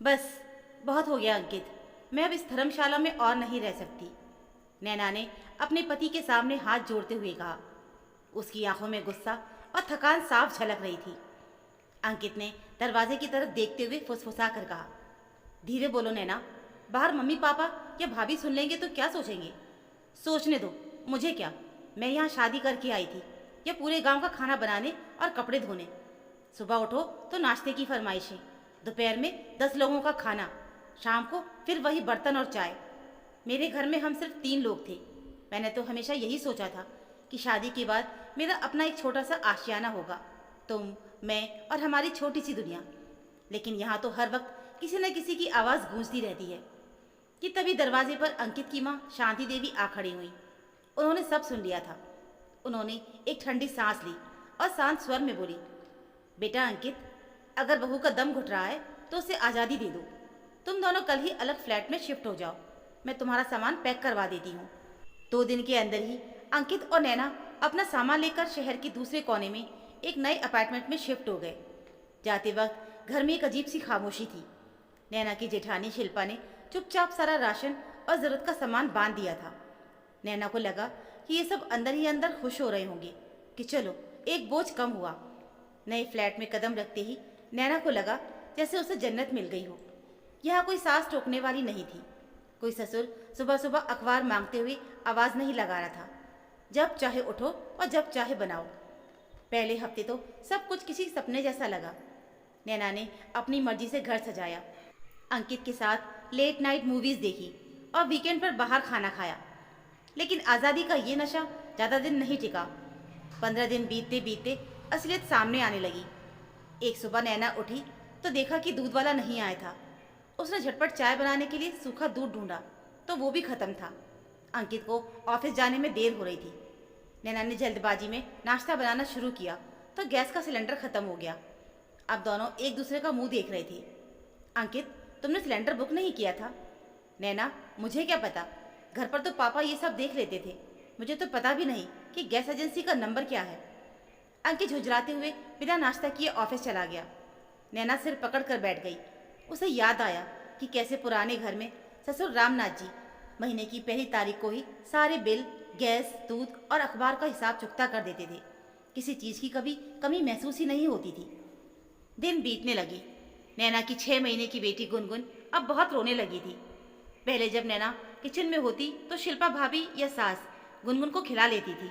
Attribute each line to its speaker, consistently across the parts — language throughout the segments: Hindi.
Speaker 1: बस, बहुत हो गया अंकित। मैं अब इस धर्मशाला में और नहीं रह सकती। नैना ने अपने पति के सामने हाथ जोड़ते हुए कहा। उसकी आंखों में गुस्सा और थकान साफ झलक रही थी। अंकित ने दरवाजे की तरफ देखते हुए फुसफुसा कर कहा, धीरे बोलो नैना, बाहर मम्मी पापा या भाभी सुन लेंगे तो क्या सोचेंगे? सोचने दो, मुझे क्या। मैं यहाँ शादी करके आई थी या पूरे गांव का खाना बनाने और कपड़े धोने। सुबह उठो तो नाश्ते की फरमाइशें, दोपहर में 10 लोगों का खाना, शाम को फिर वही बर्तन और चाय। मेरे घर में हम सिर्फ 3 लोग थे। मैंने तो हमेशा यही सोचा था कि शादी के बाद मेरा अपना एक छोटा सा आशियाना होगा, तुम, मैं और हमारी छोटी सी दुनिया। लेकिन यहाँ तो हर वक्त किसी न किसी की आवाज़ गूंजती रहती है। कि तभी दरवाजे पर अंकित की माँ शांति देवी आ खड़ी हुई। उन्होंने सब सुन लिया था। उन्होंने एक ठंडी सांस ली और शांत स्वर में बोली, बेटा अंकित, अगर बहू का दम घुट रहा है तो उसे आज़ादी दे दो। तुम दोनों कल ही अलग फ्लैट में शिफ्ट हो जाओ। मैं तुम्हारा सामान पैक करवा देती हूँ। 2 दिन के अंदर ही अंकित और नैना अपना सामान लेकर शहर के दूसरे कोने में एक नए अपार्टमेंट में शिफ्ट हो गए। जाते वक्त घर में एक अजीब सी खामोशी थी। नैना की जेठानी शिल्पा ने चुपचाप सारा राशन और ज़रूरत का सामान बांध दिया था। नैना को लगा कि ये सब अंदर ही अंदर खुश हो रहे होंगे कि चलो एक बोझ कम हुआ। नए फ्लैट में कदम रखते ही नैना को लगा जैसे उसे जन्नत मिल गई हो। यहाँ कोई सांस टोकने वाली नहीं थी। कोई ससुर सुबह सुबह अखबार मांगते हुए आवाज़ नहीं लगा रहा था, जब चाहे उठो और जब चाहे बनाओ। पहले हफ्ते तो सब कुछ किसी सपने जैसा लगा। नैना ने अपनी मर्जी से घर सजाया, अंकित के साथ लेट नाइट मूवीज़ देखी और वीकेंड पर बाहर खाना खाया। लेकिन आज़ादी का ये नशा ज़्यादा दिन नहीं टिका। 15 दिन बीतते बीतते असलियत सामने आने लगी। एक सुबह नैना उठी तो देखा कि दूध वाला नहीं आया था। उसने झटपट चाय बनाने के लिए सूखा दूध ढूंढा तो वो भी ख़त्म था। अंकित को ऑफिस जाने में देर हो रही थी। नैना ने जल्दबाजी में नाश्ता बनाना शुरू किया तो गैस का सिलेंडर ख़त्म हो गया। अब दोनों एक दूसरे का मुंह देख रहे थे। अंकित, तुमने सिलेंडर बुक नहीं किया था? नैना, मुझे क्या पता, घर पर तो पापा ये सब देख लेते थे। मुझे तो पता भी नहीं कि गैस एजेंसी का नंबर क्या है। अंकित झुंझलाते हुए बिना नाश्ता किए ऑफिस चला गया। नैना सिर पकड़ कर बैठ गई। उसे याद आया कि कैसे पुराने घर में ससुर रामनाथ जी महीने की पहली तारीख को ही सारे बिल, गैस, दूध और अखबार का हिसाब चुकता कर देते थे। किसी चीज़ की कभी कमी महसूस ही नहीं होती थी। दिन बीतने लगे। नैना की 6 महीने की बेटी गुनगुन अब बहुत रोने लगी थी। पहले जब नैना किचन में होती तो शिल्पा भाभी या सास गुनगुन को खिला लेती थी।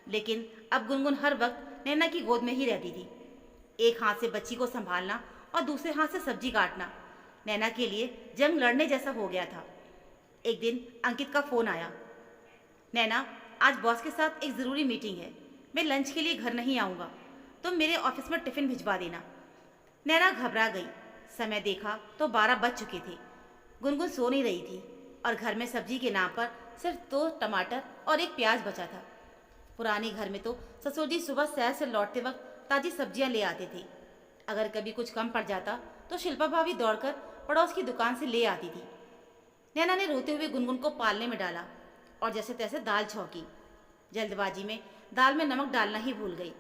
Speaker 1: लेकिन अब गुनगुन हर वक्त नैना की गोद में ही रहती थी। एक हाथ से बच्ची को संभालना और दूसरे हाथ से सब्जी काटना नैना के लिए जंग लड़ने जैसा हो गया था। एक दिन अंकित का फ़ोन आया, नैना, आज बॉस के साथ एक ज़रूरी मीटिंग है। मैं लंच के लिए घर नहीं आऊँगा। तुम मेरे ऑफिस में टिफ़िन भिजवा देना। नैना घबरा गई। समय देखा तो 12 बज चुके थे। गुनगुन सो नहीं रही थी और घर में सब्जी के नाम पर सिर्फ 2 टमाटर और एक प्याज बचा था। पुराने घर में तो ससुर जी सुबह शहर से लौटते वक्त ताज़ी सब्जियां ले आते थे। अगर कभी कुछ कम पड़ जाता तो शिल्पा भाभी दौड़कर पड़ोस की दुकान से ले आती थी। नैना ने रोते हुए गुनगुन को पालने में डाला और जैसे तैसे दाल छौंकी। जल्दबाजी में दाल में नमक डालना ही भूल गई।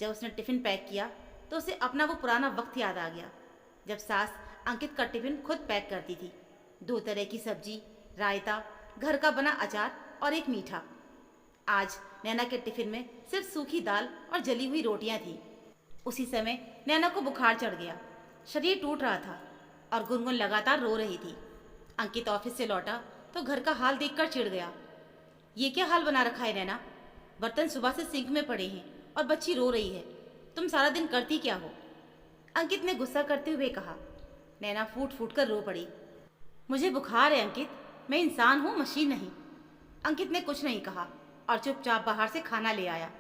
Speaker 1: जब उसने टिफ़िन पैक किया तो उसे अपना वो पुराना वक्त याद आ गया जब सास अंकित का टिफ़िन खुद पैक करती थी। 2 तरह की सब्जी, रायता, घर का बना अचार और एक मीठा। आज नैना के टिफ़िन में सिर्फ सूखी दाल और जली हुई रोटियां थी। उसी समय नैना को बुखार चढ़ गया। शरीर टूट रहा था और गुनगुन लगातार रो रही थी। अंकित ऑफिस से लौटा तो घर का हाल देखकर चिढ़ गया। ये क्या हाल बना रखा है नैना? बर्तन सुबह से सिंक में पड़े हैं और बच्ची रो रही है। तुम सारा दिन करती क्या हो? अंकित ने गुस्सा करते हुए कहा। नैना फूट फूट कर रो पड़ी। मुझे बुखार है अंकित, मैं इंसान हूँ, मशीन नहीं। अंकित ने कुछ नहीं कहा और चुपचाप बाहर से खाना ले आया।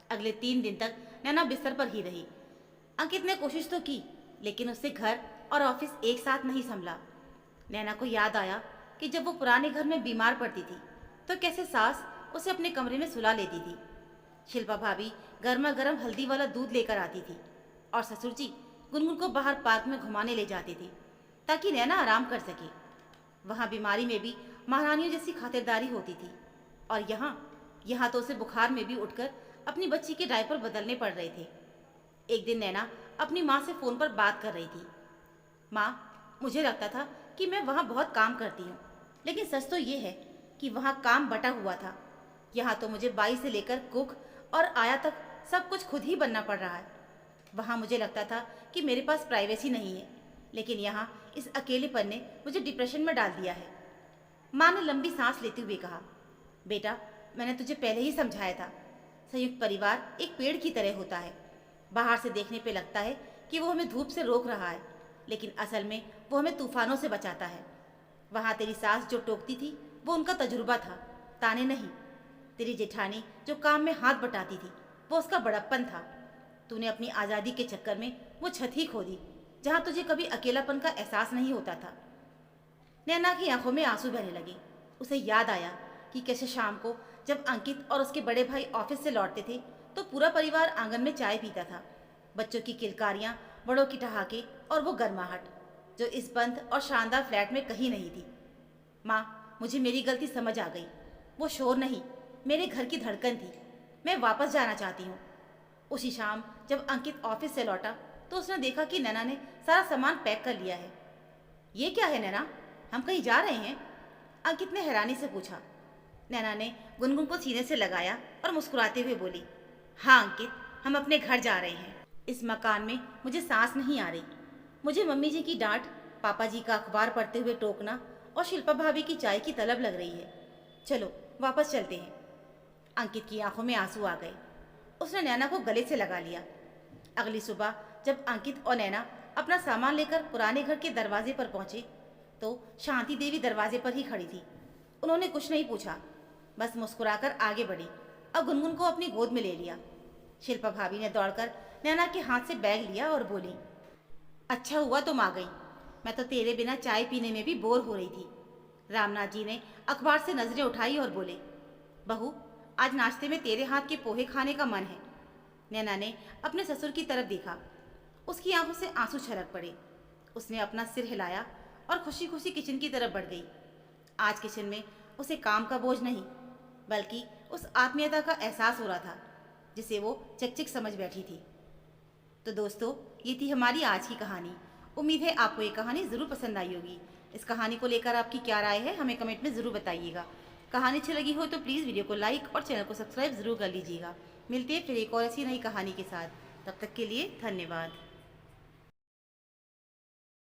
Speaker 1: अगले 3 दिन तक नैना बिस्तर पर ही रही। अंकित ने कोशिश तो की लेकिन उससे घर और ऑफिस एक साथ नहीं संभला। नैना को याद आया कि जब वो पुराने घर में बीमार पड़ती थी तो कैसे सास उसे अपने कमरे में सुला लेती थी। शिल्पा भाभी गर्मा गर्म हल्दी वाला दूध लेकर आती थी और ससुर जी गुनगुन को बाहर पार्क में घुमाने ले जाते थे ताकि नैना आराम कर सके। वहाँ बीमारी में भी महारानियों जैसी खातिरदारी होती थी और यहाँ तो उसे बुखार में भी उठकर अपनी बच्ची के डायपर बदलने पड़ रहे थे। एक दिन नैना अपनी माँ से फ़ोन पर बात कर रही थी। माँ, मुझे लगता था कि मैं वहाँ बहुत काम करती हूँ, लेकिन सच तो ये है कि वहाँ काम बटा हुआ था। यहाँ तो मुझे बाई से लेकर कुक और आया तक सब कुछ खुद ही बनना पड़ रहा है। वहाँ मुझे लगता था कि मेरे पास प्राइवेसी नहीं है, लेकिन यहाँ इस अकेलेपन ने मुझे डिप्रेशन में डाल दिया है। माँ ने लंबी सांस लेते हुए कहा, बेटा, मैंने तुझे पहले ही समझाया था, संयुक्त परिवार एक पेड़ की तरह होता है। बाहर से देखने पे लगता है कि वो हमें धूप से रोक रहा है, लेकिन असल में वो हमें तूफानों से बचाता है। वहाँ तेरी सास जो टोकती थी वो उनका तजुर्बा था, ताने नहीं। तेरी जेठानी जो काम में हाथ बटाती थी वो उसका बड़प्पन था। तूने अपनी आज़ादी के चक्कर में वो छत ही खो दी जहाँ तुझे कभी अकेलापन का एहसास नहीं होता था। नैना की आंखों में आंसू बहने लगे। उसे याद आया कि कैसे शाम को जब अंकित और उसके बड़े भाई ऑफिस से लौटते थे तो पूरा परिवार आंगन में चाय पीता था। बच्चों की किलकारियाँ, बड़ों की ठहाके और वो गर्माहट जो इस बंद और शानदार फ्लैट में कहीं नहीं थी। माँ, मुझे मेरी गलती समझ आ गई। वो शोर नहीं, मेरे घर की धड़कन थी। मैं वापस जाना चाहती हूँ। उसी शाम जब अंकित ऑफिस से लौटा तो उसने देखा कि नैना ने सारा सामान पैक कर लिया है। ये क्या है नैना, हम कहीं जा रहे हैं? अंकित ने हैरानी से पूछा। नैना ने गुनगुन को सीने से लगाया और मुस्कुराते हुए बोली, हाँ अंकित, हम अपने घर जा रहे हैं। इस मकान में मुझे सांस नहीं आ रही। मुझे मम्मी जी की डांट, पापा जी का अखबार पढ़ते हुए टोकना और शिल्पा भाभी की चाय की तलब लग रही है। चलो वापस चलते हैं। अंकित की आंखों में आंसू आ गए। उसने नैना को गले से लगा लिया। अगली सुबह जब अंकित और नैना अपना सामान लेकर पुराने घर के दरवाजे पर पहुंचे तो शांति देवी दरवाजे पर ही खड़ी थी। उन्होंने कुछ नहीं पूछा, बस मुस्कुराकर आगे बढ़ी और गुनगुन को अपनी गोद में ले लिया। शिल्पा भाभी ने दौड़कर नैना के हाथ से बैग लिया और बोली, अच्छा हुआ तुम आ गई। मैं तो तेरे बिना चाय पीने में भी बोर हो रही थी। रामनाथ जी ने अखबार से नजरें उठाई और बोले, बहू, आज नाश्ते में तेरे हाथ के पोहे खाने का मन है। नैना ने अपने ससुर की तरफ देखा। उसकी आंखों से आंसू छलक पड़े। उसने अपना सिर हिलाया और खुशी खुशी किचन की तरफ बढ़ गई। आज किचन में उसे काम का बोझ नहीं, बल्कि उस आत्मीयता का एहसास हो रहा था जिसे वो चकचक समझ बैठी थी। तो दोस्तों, ये थी हमारी आज की कहानी। उम्मीद है आपको ये कहानी ज़रूर पसंद आई होगी। इस कहानी को लेकर आपकी क्या राय है हमें कमेंट में ज़रूर बताइएगा। कहानी अच्छी लगी हो तो प्लीज़ वीडियो को लाइक और चैनल को सब्सक्राइब ज़रूर कर लीजिएगा। मिलते हैं फिर एक और ऐसी नई कहानी के साथ। तब तक के लिए धन्यवाद।